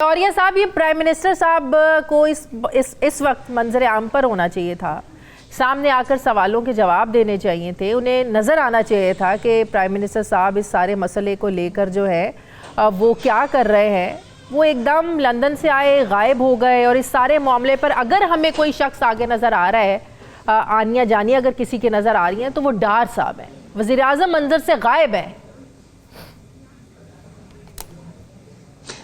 और ये साहब, ये प्राइम मिनिस्टर साहब को इस वक्त मंजर आम पर होना चाहिए था, सामने आकर सवालों के जवाब देने चाहिए थे। उन्हें नज़र आना चाहिए था कि प्राइम मिनिस्टर साहब इस सारे मसले को लेकर जो है वो क्या कर रहे हैं। वो एकदम लंदन से आए, गायब हो गए। और इस सारे मामले पर अगर हमें कोई शख्स आगे नज़र आ रहा है, आनिया जानिया अगर किसी की नज़र आ रही हैं, तो वो डार साहब हैं। वज़ीर आज़म मंजर से गायब हैं।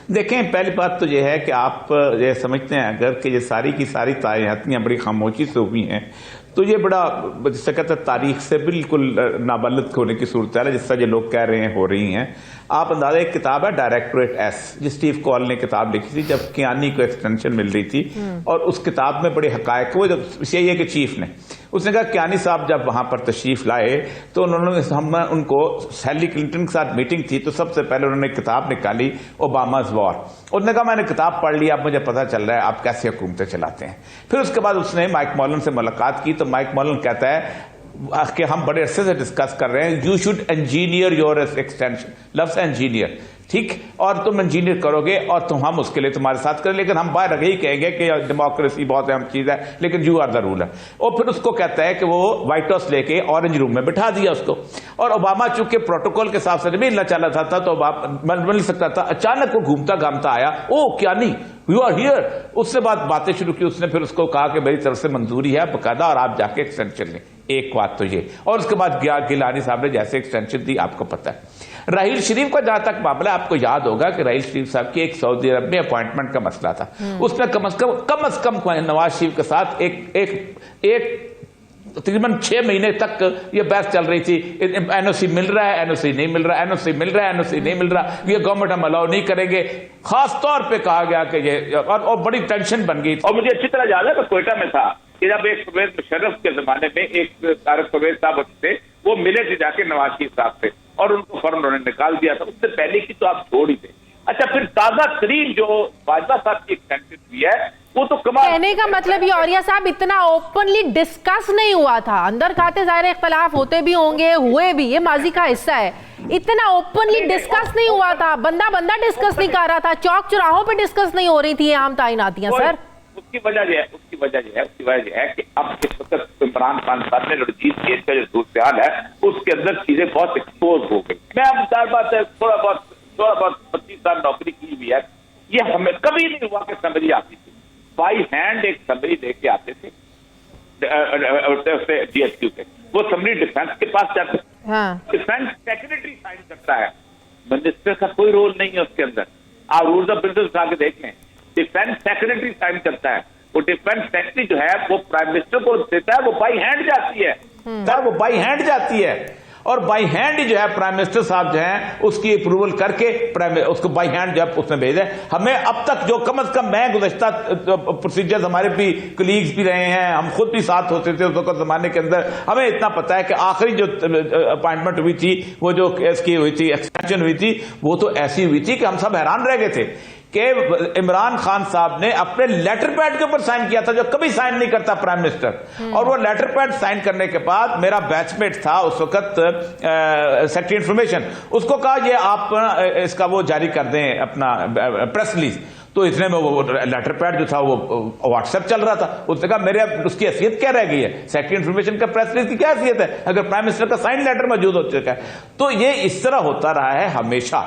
देखें, पहली बात तो यह है कि आप ये समझते हैं अगर कि ये सारी की सारी तारीखियाँ बड़ी खामोशी से हुई हैं, तो ये बड़ा जिससे कहते हैं तारीख से बिल्कुल नाबालिग होने की सूरत है, जिस तरह ये लोग कह रहे हैं हो रही हैं। आप अंदाजा, एक किताब है डायरेक्टरेट एस, जो स्टीव कॉल ने किताब लिखी थी जब कियानी को एक्सटेंशन मिल रही थी, और उस किताब में बड़े हकायक वो जब CIA के चीफ ने उसने कहा कियानी साहब जब वहां पर तशरीफ लाए तो उन्होंने हम उनको हेलरी क्लिंटन के साथ मीटिंग थी, तो सबसे पहले उन्होंने किताब निकाली ओबामा's वॉर। उसने कहा मैंने किताब पढ़ ली, अब मुझे पता चल रहा है आप कैसे हुकूमतें चलाते हैं। फिर उसके बाद उसने माइक मॉलन से मुलाकात की, तो माइक मॉलन कहता है कि हम बड़े अरसे से डिस्कस कर रहे हैं, you should engineer your extension, लफ्ज इंजीनियर, ठीक, और तुम इंजीनियर करोगे और हम उसके लिए तुम्हारे साथ करें, लेकिन हम बाहर यही कहेंगे कि डेमोक्रेसी बहुत अहम चीज है, लेकिन यू आर द रूलर। और फिर उसको कहता है कि वो व्हाइट हाउस लेके ऑरेंज रूम में बिठा दिया उसको, और ओबामा चूंकि प्रोटोकॉल के हिसाब से नहीं मिलना चाह रहा था, तो मिल सकता था, अचानक वो घूमता घामता आया, ओ क्या नहीं यू आर हियर। उससे बातें शुरू की। उसने फिर उसको कहा कि मेरी तरफ से मंजूरी है बकायदा, और आप जाके एक्सटेंशन लें। एक बात तो ये, और उसके बाद गिलानी साहब ने जैसे एक्सटेंशन दी, आपको पता है। राहील शरीफ का जहां तक मामला, आपको याद होगा कि राहील शरीफ साहब की एक सऊदी अरब में अपॉइंटमेंट का मसला था। उसमें कम से कम नवाज शरीफ के साथ एक तकरीबन 6 महीने तक ये बहस चल रही थी, NOC मिल रहा है, NOC नहीं मिल रहा, NOC मिल रहा है, NOC नहीं मिल रहा, ये गवर्नमेंट हम अलाउ नहीं करेंगे। खास तौर पे कहा गया कि ये, और बड़ी टेंशन बन गई। और मुझे अच्छी तरह याद है, मैं कोयटा में था कि जब एक परवेज मुशर्रफ के जमाने में एक तारिक परवेज साहब थे, वो मिले थे जाके नवाज शरीफ साहब से, और उनको फौरन उन्होंने निकाल दिया था। उससे पहले की तो आप छोड़ ही दें। अच्छा, फिर ताजा तरीन जो बाजवा साहब की एक्सटेंशन हुई है, वो तो कमाल। कहने का मतलब ये औरिया साहब, इतना ओपनली डिस्कस नहीं हुआ था। अंदर खाते ज़ाहिर इख्तलाफ होते भी होंगे, हुए भी, ये माजी का हिस्सा है। इतना ओपनली डिस्कस नहीं हुआ था, बंदा डिस्कस नहीं कर रहा था, चौक चौराहों पे डिस्कस नहीं हो रही थी आम ताइनातियां। सर उसकी वजह यह है कि अब इस वक्त इमरान खान साहब ने रणजीत केस का जो सूरत है, उसके अंदर चीजें बहुत एक्सपोज हो गई। मैं अब चार बात है, थोड़ा बहुत 25 साल नौकरी की हुई है, ये हमें कभी नहीं हुआ कि समरी आती थी, बाई हैंड एक समरी लेके आते थे DHQ के, वो समरी डिफेंस के पास जाते थे। हाँ। डिफेंस सेक्रेटरी साइन करता है, मिनिस्टर का कोई रोल नहीं है उसके अंदर। आप रूल्स ऑफ बिजनेस उठा के देख लें, डिफेंस सेक्रेटरी साइन करता है। वो डिफेंस सेक्रेटरी जो है वो प्राइम मिनिस्टर को देता है, वो बाई हैंड जाती है सर, वो बाई हैंड जाती है, और बाई हैंड ही जो है प्राइम मिनिस्टर साहब जो हैं उसकी अप्रूवल करके उसको बाई हैंड जब उसने भेजा। हमें अब तक जो कम से कम, मैं गुज़श्ता प्रोसीजर्स, हमारे भी कलीग्स भी रहे हैं, हम खुद भी साथ होते थे उस वक्त जमाने के अंदर, हमें इतना पता है कि आखिरी जो अपॉइंटमेंट हुई थी, वो जो इसकी हुई थी, एक्सटेंशन हुई थी, वो तो ऐसी हुई थी कि हम सब हैरान रह गए थे कि इमरान खान साहब ने अपने लेटर पैड के ऊपर साइन किया था, जो कभी साइन नहीं करता प्राइम मिनिस्टर। और वो लेटर पैड साइन करने के बाद मेरा बैचमेट था उस वक्त सेक्रेटरी इंफॉर्मेशन, उसको कहा ये आप इसका वो जारी कर दें अपना प्रेस रिलीज। तो इतने में वो लेटर पैड जो था वो व्हाट्सएप चल रहा था। उसने कहा मेरे उसकी हैसियत क्या रह गई है, सेक्रेटरी इंफॉर्मेशन का प्रेस रिलीज की क्या हैसियत है अगर प्राइम मिनिस्टर का साइन लेटर मौजूद हो चुका है। तो ये इस तरह होता रहा है हमेशा,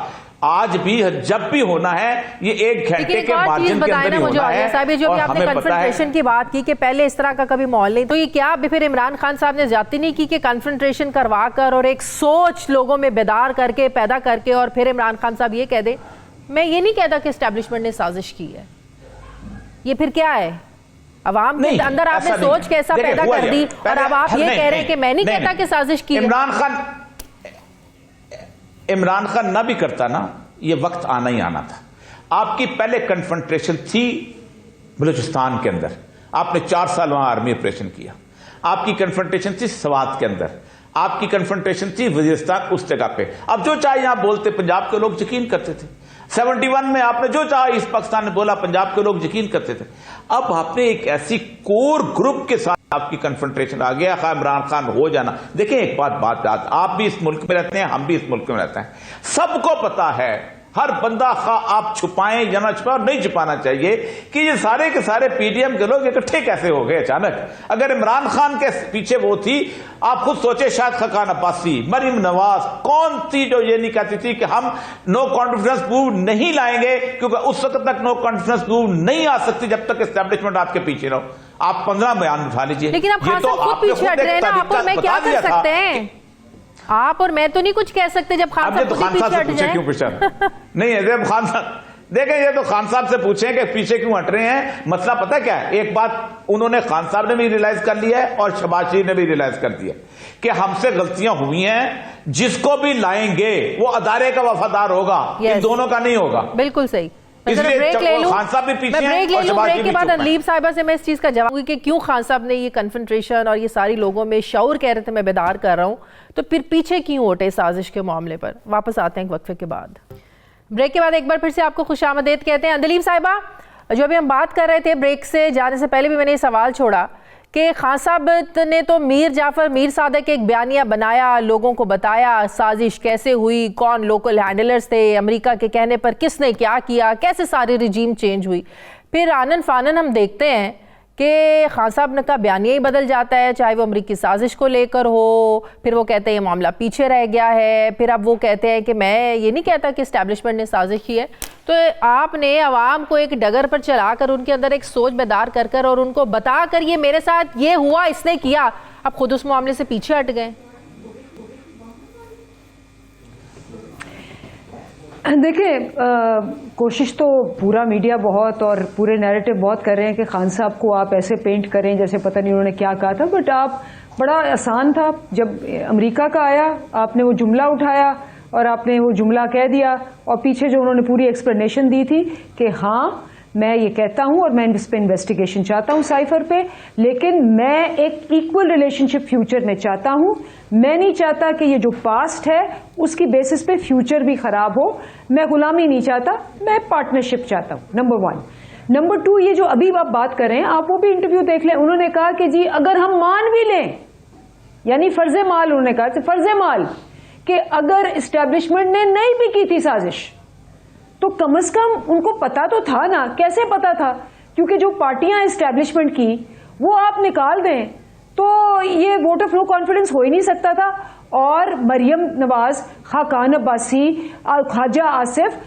आज भी, जब भी होना है, ये 1 घंटे के मार्जिन के अंदर ही होना है। जो भी आपने कन्फ्रंटेशन की बात की कि पहले इस तरह का कभी माहौल नहीं, तो ये क्या फिर इमरान खान साहब ने ज्यादती नहीं की कि कन्फ्रंटेशन करवा कर और एक सोच लोगों में बेदार करके, पैदा करके, और फिर इमरान खान साहब ये कह दे, मैं ये नहीं कहता कि एस्टेब्लिशमेंट ने साजिश की है, ये फिर क्या है? अवाम के अंदर आपने सोच कैसा पैदा कर दी, और अब आप ये कह रहे हैं कि मैं नहीं कहता कि साजिश की है। इमरान खान ना भी करता ना, ये वक्त आना ही आना था। आपकी पहले कन्फ्रंटेशन थी बलूचिस्तान के अंदर, आपने 4 साल वहां आर्मी ऑपरेशन किया। आपकी कन्फ्रंटेशन थी सवात के अंदर, आपकी कन्फ्रंटेशन थी वजीरिस्तान, उस जगह पे। अब जो चाहे यहां बोलते, पंजाब के लोग यकीन करते थे। 71 में आपने जो चाहे इस पाकिस्तान में बोला, पंजाब के लोग यकीन करते थे। अब आपने एक ऐसी कोर ग्रुप के साथ आपकी कन्फ्रंटेशन आ गया, इमरान खान हो जाना। देखिए एक बात आप भी इस मुल्क में रहते हैं, हम भी इस मुल्क में रहते हैं, सबको पता है हर बंदा आप छुपाएं या ना छुपाएं, नहीं छुपाना चाहिए कि ये सारे के सारे पीडीएम के लोग इकट्ठे कैसे हो गए अचानक। अगर इमरान खान के पीछे वो थी, आप खुद सोचे, शायद खकान अब्बासी, मरियम नवाज कौन थी जो ये नहीं कहती थी कि हम नो कॉन्फिडेंस मूव नहीं लाएंगे, क्योंकि उस वक्त तक नो कॉन्फिडेंस मूव नहीं आ सकती जब तक एस्टेब्लिशमेंट आपके पीछे रहो। आप 15 बयान उठा लीजिए, लेकिन आप खान साहब खुद पीछे हट रहे हैं ना, आप और मैं क्या कर सकते हैं? आप और मैं तो नहीं कुछ कह सकते जब खान साहब खान साहब से पूछे क्यों पीछे नहीं है। जब खान साहब देखें, ये तो खान साहब से पूछें कि पीछे क्यों हट रहे हैं। मसला पता क्या है, एक बात उन्होंने खान साहब ने भी रियलाइज कर लिया है और शहबाज शरीफ ने भी रियलाइज कर दिया कि हमसे गलतियां हुई हैं। जिसको भी लाएंगे वो अदारे का वफादार होगा, इन दोनों का नहीं होगा। बिल्कुल सही। ब्रेक ले लूं, खान साहब भी पीछे हैं और शहबाज शरीफ भी बाद अनलीब साहिबा से मैं इस चीज का जवाब कि क्यों खान साहब ने ये कन्फ्रंट्रेशन और ये सारी लोगों में शऊर कह रहे थे मैं बेदार कर रहा हूं, तो फिर पीछे क्यों हटे साजिश के मामले पर। वापस आते हैं एक वक्फे के बाद। ब्रेक के बाद एक बार फिर से आपको खुशामदीद कहते हैं। अंदलीब साहिबा, जो अभी हम बात कर रहे थे ब्रेक से जाने से पहले भी मैंने ये सवाल छोड़ा कि खान साहब ने तो मीर जाफर मीर सादिक एक बयानिया बनाया, लोगों को बताया साजिश कैसे हुई, कौन लोकल हैंडलर्स थे, अमेरिका के कहने पर किसने क्या किया, कैसे सारी रिजीम चेंज हुई। फिर आनन फानन हम देखते हैं कि खान साहब का बयानिया ही बदल जाता है, चाहे वो अमरीकी साजिश को लेकर हो। फिर वो कहते हैं ये मामला पीछे रह गया है, फिर अब वो कहते हैं कि मैं ये नहीं कहता कि इस्टेब्लिशमेंट ने साजिश की है। तो आपने अवाम को एक डगर पर चलाकर उनके अंदर एक सोच बेदार कर और उनको बताकर ये मेरे साथ ये हुआ, इसने किया, अब खुद उस मामले से पीछे हट गए। देखिए, कोशिश तो पूरा मीडिया बहुत और पूरे नैरेटिव बहुत कर रहे हैं कि खान साहब को आप ऐसे पेंट करें जैसे पता नहीं उन्होंने क्या कहा था। बट आप बड़ा आसान था, जब अमेरिका का आया आपने वो जुमला उठाया और आपने वो जुमला कह दिया और पीछे जो उन्होंने पूरी एक्सप्लेनेशन दी थी कि हाँ मैं ये कहता हूं और मैं इस पे इन्वेस्टिगेशन चाहता हूं साइफर पे, लेकिन मैं एक इक्वल रिलेशनशिप फ्यूचर में चाहता हूं। मैं नहीं चाहता कि ये जो पास्ट है उसकी बेसिस पे फ्यूचर भी खराब हो। मैं गुलामी नहीं चाहता, मैं पार्टनरशिप चाहता हूं, नंबर 1। नंबर 2, ये जो अभी आप बात कर रहे हैं, आप वो भी इंटरव्यू देख लें। उन्होंने कहा कि जी अगर हम मान भी लें, यानी फर्जे माल, उन्होंने कहा फर्जे माल कि अगर इस्टेब्लिशमेंट ने नहीं भी की थी साजिश, तो कम से कम उनको पता तो था ना। कैसे पता था? क्योंकि जो पार्टियां एस्टैब्लिशमेंट की वो आप निकाल दें तो ये वोट ऑफ नो कॉन्फिडेंस हो ही नहीं सकता था। और मरियम नवाज, खाकान अब्बासी, ख्वाजा आसिफ,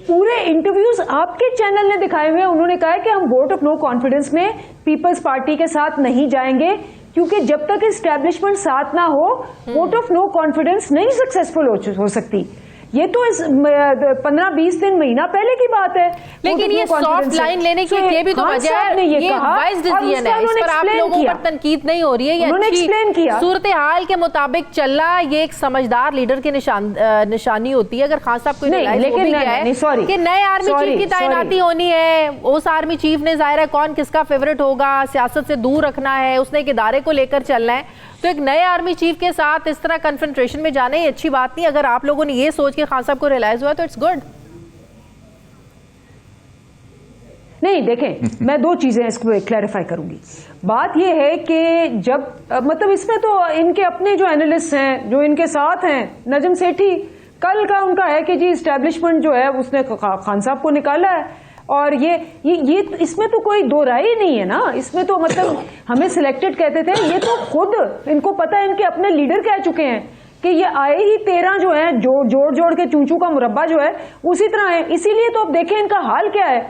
पूरे इंटरव्यूज आपके चैनल ने दिखाए हुए। उन्होंने कहा है कि हम वोट ऑफ नो कॉन्फिडेंस में पीपल्स पार्टी के साथ नहीं जाएंगे, क्योंकि जब तक एस्टैब्लिशमेंट साथ ना हो वोट ऑफ नो कॉन्फिडेंस नहीं सक्सेसफुल हो सकती। ये तो इस 15-20 दिन महीना पहले की बात है। लेकिन ये सॉफ्ट लाइन लेने की ये भी तो वजह है, ये वाइज डिसीजन है, इस पर आप लोगों पर तनकीद नहीं हो रही है। ये अच्छी सूरत हाल के मुताबिक चलना ये एक समझदार लीडर की निशानी होती है। अगर खान साहब को रियलाइज हो भी गया है कि नए आर्मी चीफ की तैनाती होनी है, उस आर्मी चीफ ने जाहिर है कौन किसका फेवरेट होगा, सियासत से दूर रखना है, उसने एक इदारे को लेकर चलना है, तो एक नए आर्मी चीफ के साथ इस तरह कन्फ्रंट्रेशन में जाना ही अच्छी बात नहीं। अगर आप लोगों ने ये सोच के खान साहब को रियलाइज हुआ तो इट्स गुड। नहीं, देखें मैं 2 चीजें इसको क्लैरिफाई करूंगी। बात ये है कि जब मतलब इसमें तो इनके अपने जो एनालिस्ट हैं जो इनके साथ हैं, नजम सेठी, कल का उनका है कि जी इस्टेब्लिशमेंट जो है उसने खान साहब को निकाला है। और ये इसमें तो कोई दो राय ही नहीं है ना। इसमें तो मतलब हमें सिलेक्टेड कहते थे, ये तो खुद इनको पता है, इनके अपने लीडर कह चुके हैं कि ये आए ही 13 जो है जोड़ जोड़ के चूचू का मुरब्बा जो है उसी तरह है। इसीलिए तो अब देखें इनका हाल क्या है